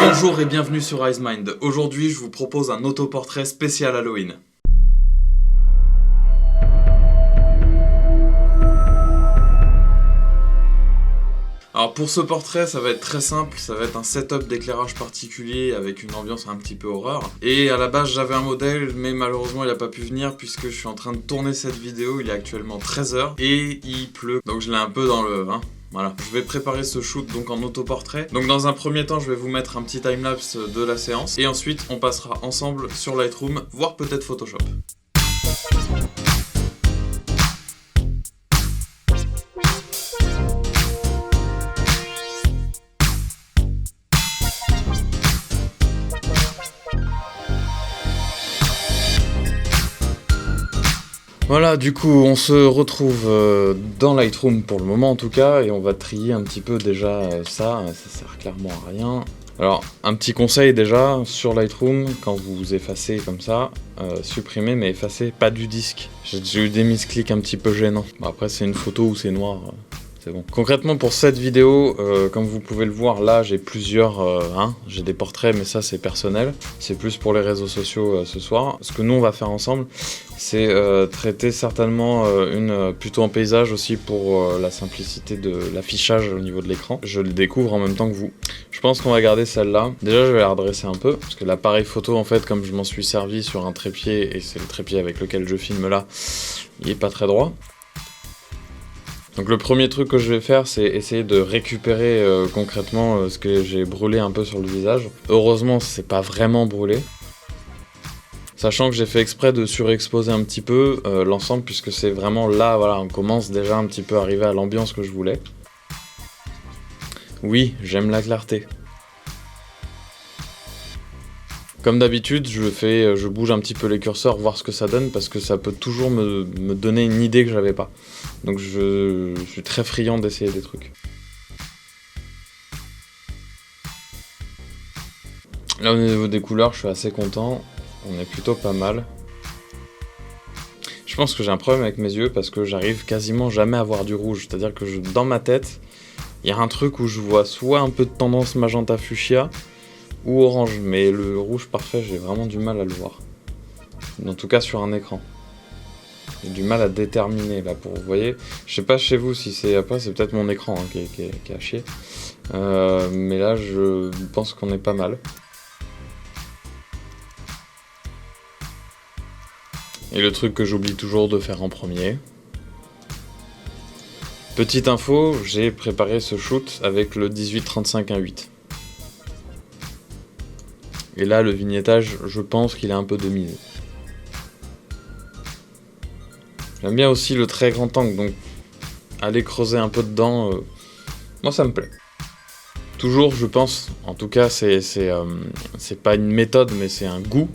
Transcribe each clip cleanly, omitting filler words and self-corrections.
Bonjour et bienvenue sur IceMind. Aujourd'hui, je vous propose un autoportrait spécial Halloween. Alors pour ce portrait, ça va être très simple, ça va être un setup d'éclairage particulier avec une ambiance un petit peu horreur. Et à la base, j'avais un modèle, mais malheureusement, il n'a pas pu venir puisque je suis en train de tourner cette vidéo, il est actuellement 13h et il pleut. Donc je l'ai un peu dans le... Voilà, je vais préparer ce shoot donc en autoportrait. Donc dans un premier temps, je vais vous mettre un petit timelapse de la séance et ensuite on passera ensemble sur Lightroom, voire peut-être Photoshop. Voilà, du coup, on se retrouve dans Lightroom pour le moment en tout cas, et on va trier un petit peu déjà ça sert clairement à rien. Alors, un petit conseil déjà, sur Lightroom, quand vous effacez comme ça, supprimez mais effacez pas du disque. J'ai eu des misclics un petit peu gênants. Bon, après, c'est une photo où c'est noir. C'est bon. Concrètement pour cette vidéo, comme vous pouvez le voir là, j'ai plusieurs, j'ai des portraits mais ça c'est personnel, c'est plus pour les réseaux sociaux ce soir. Ce que nous on va faire ensemble, c'est traiter certainement une plutôt en paysage aussi pour la simplicité de l'affichage au niveau de l'écran. Je le découvre en même temps que vous. Je pense qu'on va garder celle-là. Déjà je vais la redresser un peu, parce que l'appareil photo en fait comme je m'en suis servi sur un trépied, et c'est le trépied avec lequel je filme là, il est pas très droit. Donc le premier truc que je vais faire, c'est essayer de récupérer concrètement ce que j'ai brûlé un peu sur le visage. Heureusement, c'est pas vraiment brûlé. Sachant que j'ai fait exprès de surexposer un petit peu l'ensemble, puisque c'est vraiment là, voilà, on commence déjà un petit peu à arriver à l'ambiance que je voulais. Oui, j'aime la clarté. Comme d'habitude, je bouge un petit peu les curseurs, voir ce que ça donne, parce que ça peut toujours me donner une idée que j'avais pas. Donc je suis très friand d'essayer des trucs. Là au niveau des couleurs, je suis assez content, on est plutôt pas mal. Je pense que j'ai un problème avec mes yeux parce que j'arrive quasiment jamais à voir du rouge, c'est-à-dire que dans ma tête, il y a un truc où je vois soit un peu de tendance magenta fuchsia, ou orange, mais le rouge parfait, j'ai vraiment du mal à le voir. En tout cas sur un écran. J'ai du mal à déterminer là pour, vous voyez, je sais pas chez vous si c'est, après c'est peut-être mon écran qui est à chier. Mais là je pense qu'on est pas mal. Et le truc que j'oublie toujours de faire en premier. Petite info, j'ai préparé ce shoot avec le 18-35-1.8. Et là, le vignettage, je pense qu'il est un peu de mise. J'aime bien aussi le très grand angle, donc aller creuser un peu dedans, moi ça me plaît. Toujours, je pense, en tout cas, c'est pas une méthode, mais c'est un goût.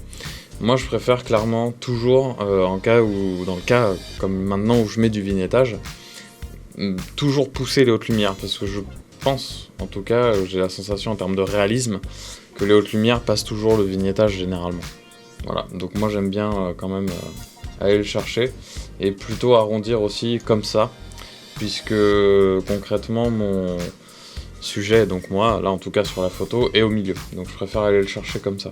Moi, je préfère clairement toujours, dans le cas comme maintenant où je mets du vignettage, toujours pousser les hautes lumières, parce que je pense, en tout cas, j'ai la sensation en termes de réalisme, que les hautes lumières passent toujours le vignettage généralement. Voilà, donc moi j'aime bien quand même aller le chercher, et plutôt arrondir aussi comme ça, puisque concrètement mon sujet, donc moi, là en tout cas sur la photo, est au milieu, donc je préfère aller le chercher comme ça.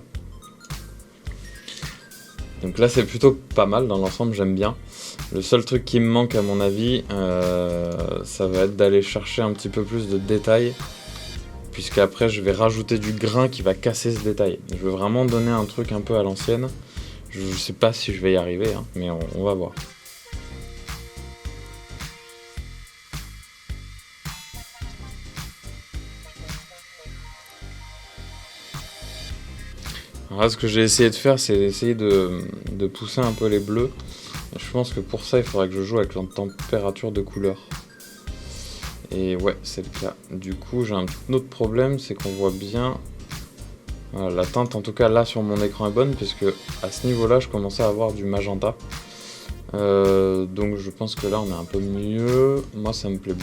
Donc là c'est plutôt pas mal, dans l'ensemble j'aime bien. Le seul truc qui me manque à mon avis, ça va être d'aller chercher un petit peu plus de détails, puisque après je vais rajouter du grain qui va casser ce détail. Je veux vraiment donner un truc un peu à l'ancienne. Je sais pas si je vais y arriver, mais on va voir. Alors là, ce que j'ai essayé de faire, c'est essayer de pousser un peu les bleus. Je pense que pour ça, il faudrait que je joue avec la température de couleur. Et ouais, c'est le cas. Du coup, j'ai un autre problème, c'est qu'on voit bien... Voilà, la teinte, en tout cas là sur mon écran est bonne, puisque à ce niveau-là, je commençais à avoir du magenta. Donc je pense que là, on est un peu mieux. Moi, ça me plaît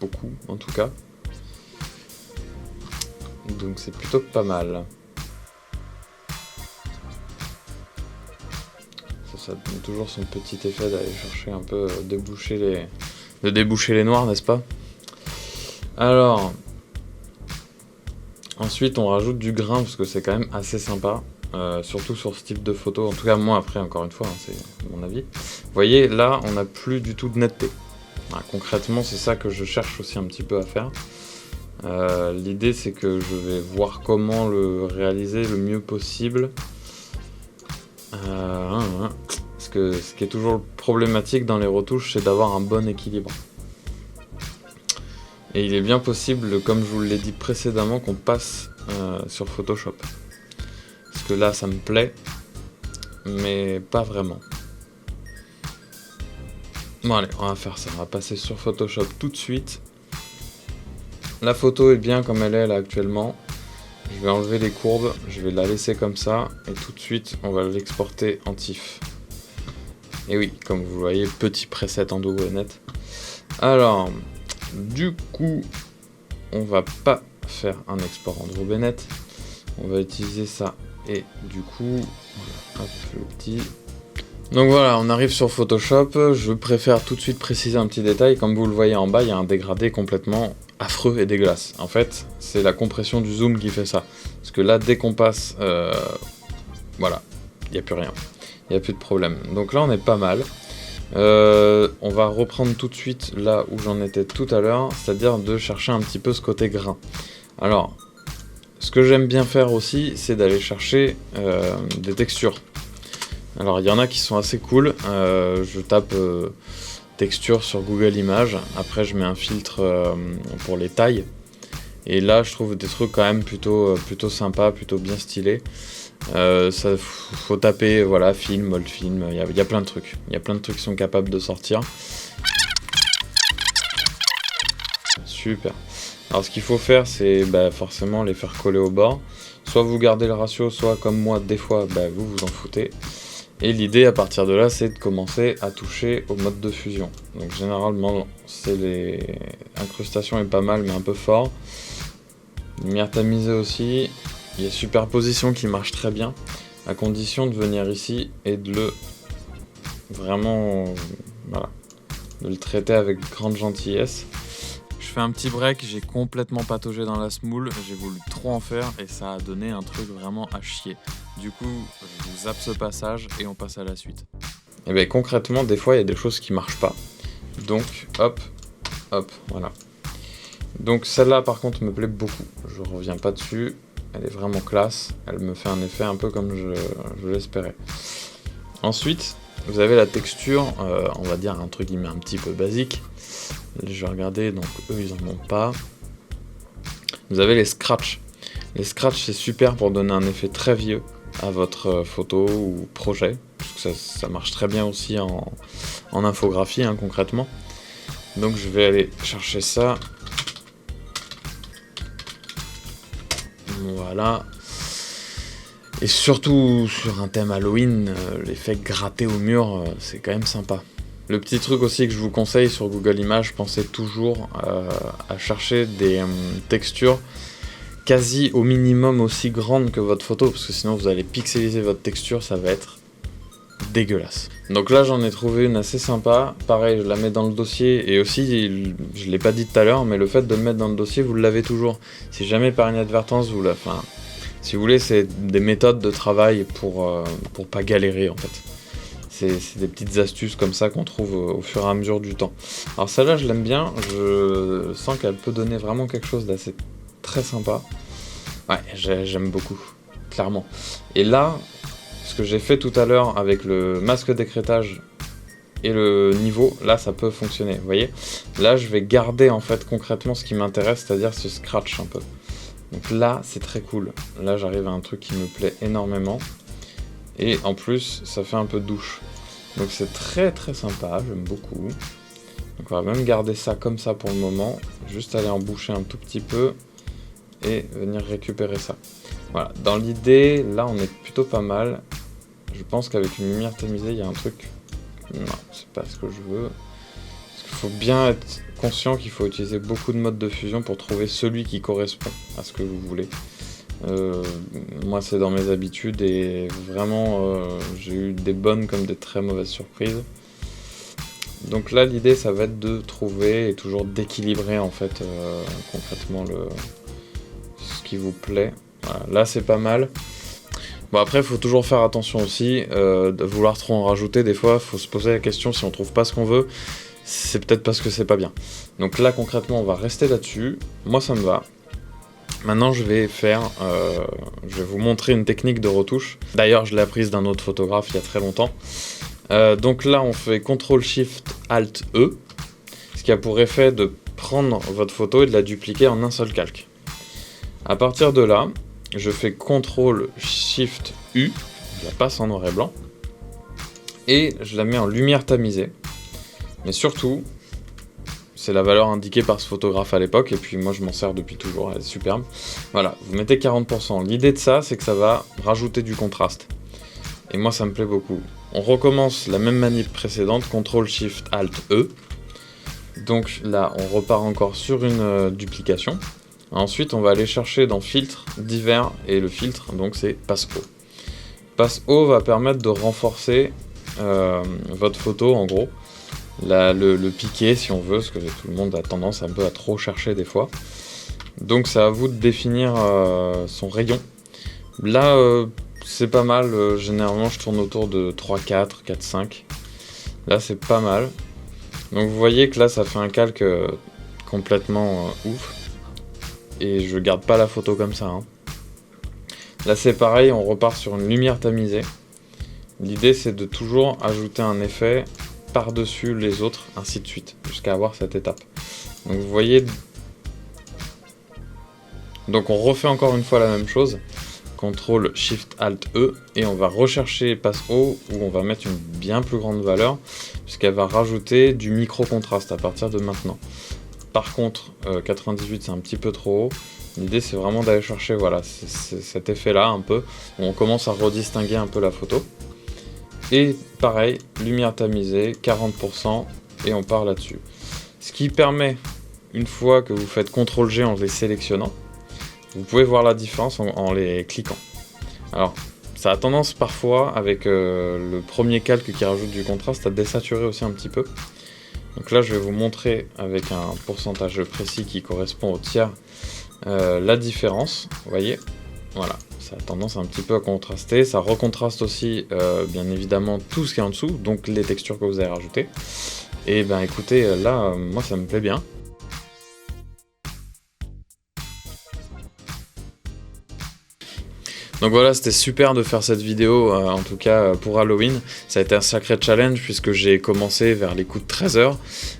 beaucoup, en tout cas. Donc c'est plutôt pas mal. Ça donne toujours son petit effet d'aller chercher un peu, de déboucher les noirs, n'est-ce pas? Alors, Ensuite, on rajoute du grain parce que c'est quand même assez sympa. Surtout sur ce type de photo. En tout cas, moi, après, encore une fois, hein, c'est mon avis. Vous voyez, là, on n'a plus du tout de netteté. Voilà, concrètement, c'est ça que je cherche aussi un petit peu à faire. L'idée, c'est que je vais voir comment le réaliser le mieux possible. Parce que ce qui est toujours problématique dans les retouches, c'est d'avoir un bon équilibre. Et il est bien possible, comme je vous l'ai dit précédemment, qu'on passe sur Photoshop. Parce que là, ça me plaît, mais pas vraiment. Bon allez, on va faire ça, on va passer sur Photoshop tout de suite. La photo est bien comme elle est là actuellement. Je vais enlever les courbes, je vais la laisser comme ça, et tout de suite, on va l'exporter en TIFF. Et oui, comme vous le voyez, petit preset en double net. Alors, du coup, on va pas faire un export en double net. On va utiliser ça. Et du coup, voilà, hop, le petit. Donc voilà, on arrive sur Photoshop. Je préfère tout de suite préciser un petit détail. Comme vous le voyez en bas, il y a un dégradé complètement affreux et dégueulasse. En fait, c'est la compression du zoom qui fait ça. Parce que là, dès qu'on passe, voilà, il n'y a plus rien. Il n'y a plus de problème. Donc là, on est pas mal. On va reprendre tout de suite là où j'en étais tout à l'heure, c'est-à-dire de chercher un petit peu ce côté grain. Alors, ce que j'aime bien faire aussi, c'est d'aller chercher des textures. Alors, il y en a qui sont assez cool. Je tape texture sur Google Images. Après, je mets un filtre pour les tailles. Et là, je trouve des trucs quand même plutôt sympas, plutôt bien stylés. Ça faut taper, voilà, film, old film. Il y a plein de trucs. Il y a plein de trucs qui sont capables de sortir. Super. Alors ce qu'il faut faire, c'est forcément les faire coller au bord. Soit vous gardez le ratio, soit comme moi, des fois, vous vous en foutez. Et l'idée à partir de là, c'est de commencer à toucher au mode de fusion. Donc généralement, c'est les incrustations est pas mal, mais un peu fort. Lumière tamisée aussi. Il y a superposition qui marche très bien, à condition de venir ici et de le vraiment, voilà, de le traiter avec grande gentillesse. Je fais un petit break, j'ai complètement pataugé dans la smoule, j'ai voulu trop en faire et ça a donné un truc vraiment à chier. Du coup, je zappe ce passage et on passe à la suite. Et bien concrètement, des fois il y a des choses qui marchent pas. Donc hop, hop, voilà. Donc celle-là par contre me plaît beaucoup, je reviens pas dessus. Elle est vraiment classe, elle me fait un effet un peu comme je l'espérais. Ensuite, vous avez la texture, on va dire un truc un petit peu basique. Je vais regarder, donc eux ils en ont pas. Vous avez les scratchs. Les scratchs c'est super pour donner un effet très vieux à votre photo ou projet. Parce que ça marche très bien aussi en infographie concrètement. Donc je vais aller chercher ça. Voilà. Et surtout sur un thème Halloween, l'effet gratté au mur, c'est quand même sympa. Le petit truc aussi que je vous conseille sur Google Images, pensez toujours à chercher des textures quasi au minimum aussi grandes que votre photo, parce que sinon vous allez pixeliser votre texture, ça va être dégueulasse. Donc là j'en ai trouvé une assez sympa, pareil je la mets dans le dossier, et aussi, je l'ai pas dit tout à l'heure, mais le fait de le mettre dans le dossier, vous l'avez toujours. Si jamais par inadvertance, si vous voulez, c'est des méthodes de travail pour pas galérer en fait. C'est des petites astuces comme ça qu'on trouve au fur et à mesure du temps. Alors celle-là je l'aime bien, je sens qu'elle peut donner vraiment quelque chose d'assez très sympa. Ouais, j'aime beaucoup, clairement. Et là, ce que j'ai fait tout à l'heure avec le masque d'écrêtage et le niveau, là ça peut fonctionner, vous voyez. Là je vais garder en fait concrètement ce qui m'intéresse, c'est-à-dire ce scratch un peu. Donc là c'est très cool, là j'arrive à un truc qui me plaît énormément. Et en plus ça fait un peu douche. Donc c'est très très sympa, j'aime beaucoup. Donc on va même garder ça comme ça pour le moment, juste aller en boucher un tout petit peu et venir récupérer ça. Voilà, dans l'idée, là on est plutôt pas mal. Je pense qu'avec une lumière tamisée, il y a un truc... Non, c'est pas ce que je veux. Parce qu'il faut bien être conscient qu'il faut utiliser beaucoup de modes de fusion pour trouver celui qui correspond à ce que vous voulez. Moi c'est dans mes habitudes et vraiment j'ai eu des bonnes comme des très mauvaises surprises. Donc là l'idée ça va être de trouver et toujours d'équilibrer en fait concrètement qui vous plaît. Voilà, là c'est pas mal. Bon après, il faut toujours faire attention aussi, de vouloir trop en rajouter, des fois, il faut se poser la question si on trouve pas ce qu'on veut, c'est peut-être parce que c'est pas bien. Donc là, concrètement, on va rester là-dessus. Moi, ça me va. Maintenant, je vais vous montrer une technique de retouche. D'ailleurs, je l'ai apprise d'un autre photographe il y a très longtemps. Donc là, on fait CTRL-SHIFT-ALT-E, ce qui a pour effet de prendre votre photo et de la dupliquer en un seul calque. À partir de là, je fais CTRL-SHIFT-U, je la passe en noir et blanc, et je la mets en lumière tamisée. Mais surtout, c'est la valeur indiquée par ce photographe à l'époque, et puis moi je m'en sers depuis toujours, elle est superbe. Voilà, vous mettez 40%. L'idée de ça, c'est que ça va rajouter du contraste. Et moi ça me plaît beaucoup. On recommence la même manip précédente, CTRL-SHIFT-ALT-E. Donc là, on repart encore sur une duplication. Ensuite, on va aller chercher dans Filtre, Divers, et le filtre, donc c'est Passe Haut. Passe Haut va permettre de renforcer votre photo, en gros. Le piquer, si on veut, parce que tout le monde a tendance un peu à trop chercher des fois. Donc c'est à vous de définir son rayon. Là, c'est pas mal, généralement je tourne autour de 3-4, 4-5. Là, c'est pas mal. Donc vous voyez que là, ça fait un calque complètement ouf. Et je garde pas la photo comme ça. Hein. Là c'est pareil, on repart sur une lumière tamisée. L'idée c'est de toujours ajouter un effet par-dessus les autres, ainsi de suite, jusqu'à avoir cette étape. Donc vous voyez... Donc on refait encore une fois la même chose. CTRL-SHIFT-ALT-E et on va rechercher Passe Haut où on va mettre une bien plus grande valeur puisqu'elle va rajouter du micro-contraste à partir de maintenant. Par contre, 98 c'est un petit peu trop haut. L'idée c'est vraiment d'aller chercher voilà, cet effet là un peu, où on commence à redistinguer un peu la photo. Et pareil, lumière tamisée, 40% et on part là-dessus. Ce qui permet, une fois que vous faites CTRL-G en les sélectionnant, vous pouvez voir la différence en les cliquant. Alors, ça a tendance parfois, avec le premier calque qui rajoute du contraste, à désaturer aussi un petit peu. Donc là, je vais vous montrer avec un pourcentage précis qui correspond au tiers la différence. Vous voyez, voilà, ça a tendance un petit peu à contraster. Ça recontraste aussi, bien évidemment, tout ce qui est en dessous, donc les textures que vous avez rajoutées. Et ben écoutez, là, moi ça me plaît bien. Donc voilà, c'était super de faire cette vidéo, en tout cas pour Halloween. Ça a été un sacré challenge puisque j'ai commencé vers les coups de 13h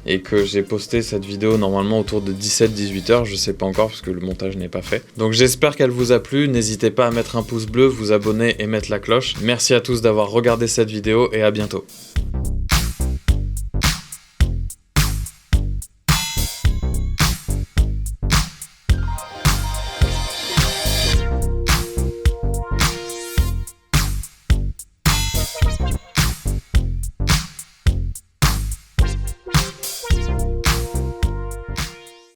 et que j'ai posté cette vidéo normalement autour de 17-18h, je sais pas encore parce que le montage n'est pas fait. Donc j'espère qu'elle vous a plu, n'hésitez pas à mettre un pouce bleu, vous abonner et mettre la cloche. Merci à tous d'avoir regardé cette vidéo et à bientôt.